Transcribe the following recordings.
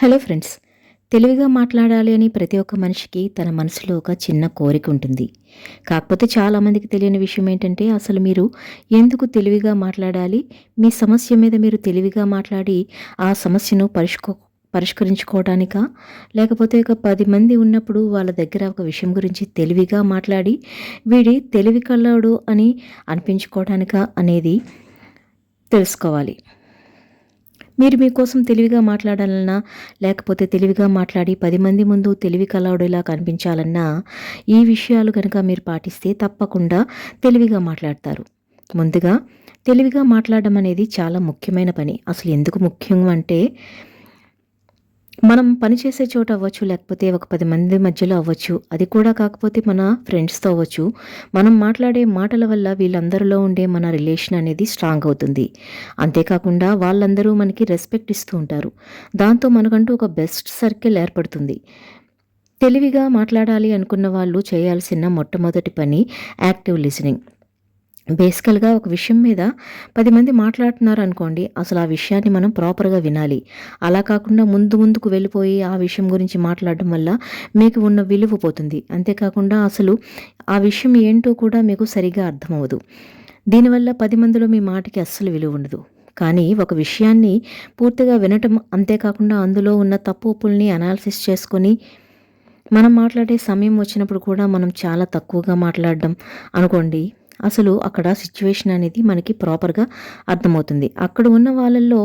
Hello friends. తెలివిగా మాట్లాడాలి అని ప్రతి ఒక్క మనిషికి తన మనసులో ఒక చిన్న కోరిక ఉంటుంది. కాకపోతే చాలామందికి తెలియని విషయం ఏంటంటే అసలు మీరు ఎందుకు తెలివిగా మాట్లాడాలి? మీ సమస్య మీద మీరు తెలివిగా మాట్లాడి ఆ సమస్యను పరిష్కరించుకోవడానికా? లేకపోతే ఒక 10 మంది ఉన్నప్పుడు వాళ్ళ దగ్గర ఒక విషయం గురించి తెలివిగా మాట్లాడి వీడి తెలివి కల్లోడు అని అనిపించుకోవడానికా అనేది తెలుసుకోవాలి. మీరు మీకోసం తెలివిగా మాట్లాడాలన్నా, లేకపోతే తెలివిగా మాట్లాడి 10 మంది ముందు తెలివి కల్లోడిలా కనిపించాలన్నా, ఈ విషయాలు గనక మీరు పాటిస్తే తప్పకుండా తెలివిగా మాట్లాడతారు. ముందుగా తెలివిగా మాట్లాడడం అనేది చాలా ముఖ్యమైన పని. అసలు ఎందుకు ముఖ్యం అంటే, మనం పనిచేసే చోట అవ్వచ్చు, లేకపోతే ఒక 10 మంది మధ్యలో అవ్వచ్చు. అది కూడా కాకపోతే మన ఫ్రెండ్స్‌తో అవ్వచ్చు. మనం మాట్లాడే మాటల వల్ల వీళ్ళందరిలో ఉండే మన రిలేషన్ అనేది స్ట్రాంగ్ అవుతుంది. అంతేకాకుండా వాళ్ళందరూ మనకి రెస్పెక్ట్ ఇస్తూ ఉంటారు. దాంతో మనకంటూ ఒక బెస్ట్ సర్కిల్ ఏర్పడుతుంది. తెలివిగా మాట్లాడాలి అనుకున్న వాళ్ళు చేయాల్సిన మొట్టమొదటి పని యాక్టివ్ లిసనింగ్. బేసికల్‌గా ఒక విషయం మీద 10 మంది మాట్లాడుతున్నారనుకోండి, అసలు ఆ విషయాన్ని మనం ప్రాపర్‌గా వినాలి. అలా కాకుండా ముందుకు వెళ్ళిపోయి ఆ విషయం గురించి మాట్లాడడం వల్ల మీకు ఉన్న విలువ పోతుంది. అంతేకాకుండా అసలు ఆ విషయం ఏంటో కూడా మీకు సరిగ్గా అర్థమవ్వదు. దీనివల్ల 10 మందిలో మీ మాటకి అస్సలు విలువ ఉండదు. కానీ ఒక విషయాన్ని పూర్తిగా వినటం, అంతేకాకుండా అందులో ఉన్న తప్పు ఒప్పుల్ని అనాలిసిస్ చేసుకొని మనం మాట్లాడే సమయం వచ్చినప్పుడు కూడా మనం చాలా తక్కువగా మాట్లాడడం అనుకోండి, అసలు అక్కడ సిట్యుయేషన్ అనేది మనకి ప్రాపర్‌గా అర్థమవుతుంది. అక్కడ ఉన్న వాళ్ళల్లో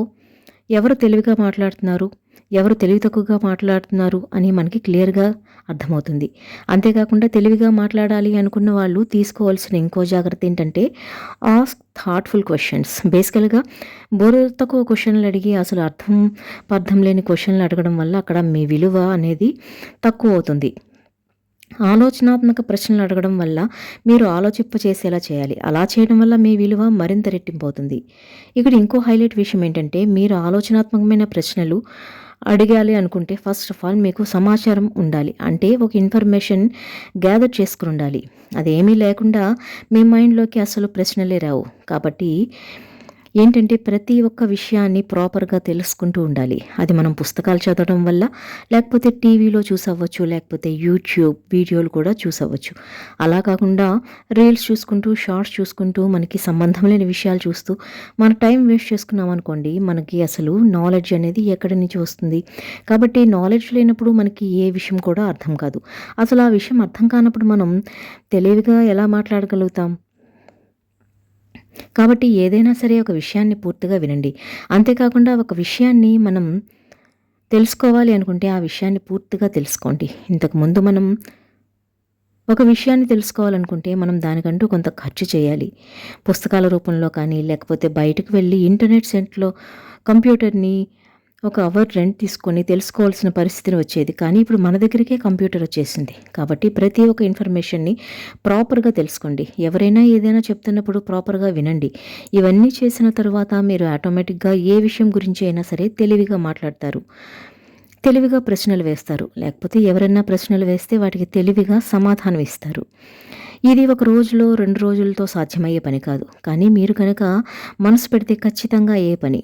ఎవరు తెలివిగా మాట్లాడుతున్నారు, ఎవరు తెలివి తక్కువగా మాట్లాడుతున్నారు అని మనకి క్లియర్‌గా అర్థమవుతుంది. అంతేకాకుండా తెలివిగా మాట్లాడాలి అనుకున్న వాళ్ళు తీసుకోవాల్సిన ఇంకో జాగ్రత్త ఏంటంటే, ఆస్క్ థాట్‌ఫుల్ క్వెషన్స్. బేసికల్‌గా బుర్ర తక్కువ క్వెషన్‌లు అడిగి అసలు పర్థం లేని క్వెషన్‌లు అడగడం వల్ల అక్కడ మీ విలువ అనేది తక్కువవుతుంది. ఆలోచనాత్మక ప్రశ్నలు అడగడం వల్ల మీరు ఆలోచింపచేసేలా చేయాలి. అలా చేయడం వల్ల మీ విలువ మరింత రెట్టింపవుతుంది. ఇక్కడ ఇంకో హైలైట్ విషయం ఏంటంటే, మీరు ఆలోచనాత్మకమైన ప్రశ్నలు అడగాలి అనుకుంటే ఫస్ట్ ఆఫ్ ఆల్ మీకు సమాచారం ఉండాలి. అంటే ఒక ఇన్ఫర్మేషన్ గ్యాదర్ చేసుకొని ఉండాలి. అదేమీ లేకుండా మీ మైండ్‌లోకి అసలు ప్రశ్నలే రావు. కాబట్టి ఏంటంటే ప్రతి ఒక్క విషయాన్ని ప్రాపర్‌గా తెలుసుకుంటూ ఉండాలి. అది మనం పుస్తకాలు చదవడం వల్ల, లేకపోతే టీవీలో చూసవ్వచ్చు, లేకపోతే యూట్యూబ్ వీడియోలు కూడా చూసవ్వచ్చు. అలా కాకుండా రీల్స్ చూసుకుంటూ, షార్ట్స్ చూసుకుంటూ, మనకి సంబంధం లేని విషయాలు చూస్తూ మన టైం వేస్ట్ చేసుకున్నామనుకోండి, మనకి అసలు నాలెడ్జ్ అనేది ఎక్కడి నుంచి వస్తుంది? కాబట్టి నాలెడ్జ్ లేనప్పుడు మనకి ఏ విషయం కూడా అర్థం కాదు. అసలు ఆ విషయం అర్థం కానప్పుడు మనం తెలివిగా ఎలా మాట్లాడగలుగుతాం? కాబట్టి ఏదైనా సరే ఒక విషయాన్ని పూర్తిగా వినండి. అంతేకాకుండా ఒక విషయాన్ని మనం తెలుసుకోవాలి అనుకుంటే ఆ విషయాన్ని పూర్తిగా తెలుసుకోండి. ఇంతకుముందు మనం ఒక విషయాన్ని తెలుసుకోవాలనుకుంటే మనం దానికంటూ కొంత ఖర్చు చేయాలి. పుస్తకాల రూపంలో కానీ, లేకపోతే బయటకు వెళ్ళి ఇంటర్నెట్ సెంటర్‌లో కంప్యూటర్‌ని ఒక అవర్ రెంట్ తీసుకొని తెలుసుకోవాల్సిన పరిస్థితి వచ్చేది. కానీ ఇప్పుడు మన దగ్గరికే కంప్యూటర్ వచ్చేసింది. కాబట్టి ప్రతి ఒక్క ఇన్ఫర్మేషన్‌ని ప్రాపర్‌గా తెలుసుకోండి. ఎవరైనా ఏదైనా చెప్తున్నప్పుడు ప్రాపర్‌గా వినండి. ఇవన్నీ చేసిన తరువాత మీరు ఆటోమేటిక్‌గా ఏ విషయం గురించి అయినా సరే తెలివిగా మాట్లాడతారు. తెలివిగా ప్రశ్నలు వేస్తారు. లేకపోతే ఎవరైనా ప్రశ్నలు వేస్తే వాటికి తెలివిగా సమాధానం ఇస్తారు. ఇది ఒక రోజులో, 2 రోజులతో సాధ్యమయ్యే పని కాదు. కానీ మీరు కనుక మనసు పెడితే ఖచ్చితంగా అయ్యే పని.